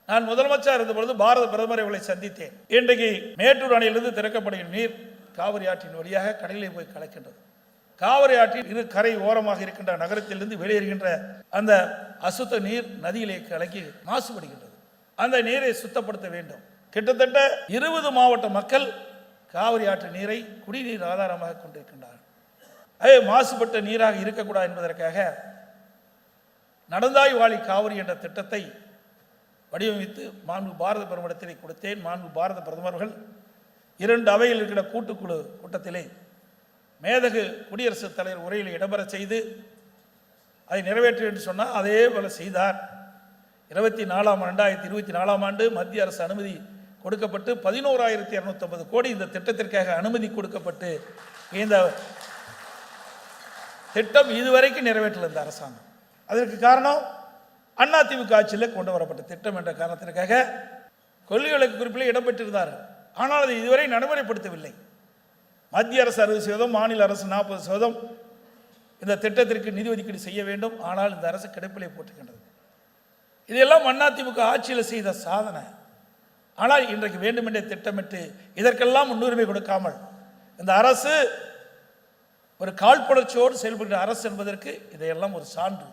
நான் முதலமைச்சர் இருந்தபொழுது பாரத பிரதமர் அவர்களை சந்தித்தேன். இன்றைக்கு மேட்டூர் அணையிலிருந்து திறக்கப்படுகிற நீர் காவிரி ஆற்றின் வழியாக கடலிலே போய் கலக்கின்றது. காவிரி ஆற்றின் இரு கரை ஓரமாக இருக்கின்ற நகரத்திலிருந்து வெளியேறுகின்ற அந்த அசுத்த நீர் நதியிலே கலக்கி மாசுபடுகின்றது. அந்த நீரை சுத்தப்படுத்த வேண்டும். கிட்டத்தட்ட 20 மாவட்ட மக்கள் காவிரி ஆற்று நீரை குடிநீர் ஆதாரமாக கொண்டிருக்கின்றார்கள். அதே மாசுபட்ட நீராக இருக்கக்கூடாது என்பதற்காக நடந்தாய் வாழி காவிரி என்ற திட்டத்தை வடிவமைத்து மாண்பு பாரத பிரதமரிடத்திலே கொடுத்தேன். மாண்பு பாரத பிரதமர்கள் 2 அவையில் இருக்கிற கூட்டுக்குழு கூட்டத்திலே மேதகு குடியரசுத் தலைவர் உரையில் இடம்பெற செய்து அதை நிறைவேற்று என்று சொன்னால் அதே போல செய்தார். 2024 ஆண்டு மத்திய அரசு அனுமதி கொடுக்கப்பட்டு 11,250 கோடி இந்த திட்டத்திற்காக அனுமதி கொடுக்கப்பட்டு இந்த திட்டம் இதுவரைக்கும் நிறைவேற்றல இந்த அரசாங்கம். அதற்கு காரணம் அதிமுக ஆட்சியில் கொண்டு வரப்பட்ட திட்டம் என்ற காரணத்திற்காக கொள்கை விளக்கு குறிப்பில் இடம்பெற்றிருந்தார். ஆனால் அதை இதுவரை நடைமுறைப்படுத்தவில்லை. மத்திய அரசு 60%, மாநில அரசு 40% இந்த திட்டத்திற்கு நிதி ஒதுக்கீடு செய்ய வேண்டும். ஆனால் இந்த அரசு கிடப்பிலே போட்டுக்கின்றது. இதெல்லாம் அதிமுக ஆட்சியில் செய்த சாதனை. ஆனால் இன்றைக்கு வேண்டுமென்றே திட்டமிட்டு இதற்கெல்லாம் முன்னுரிமை கொடுக்காமல் இந்த அரசு ஒரு காழ்ப்புணர்ச்சியோடு செயல்படுகிற அரசு என்பதற்கு இதையெல்லாம் ஒரு சான்று.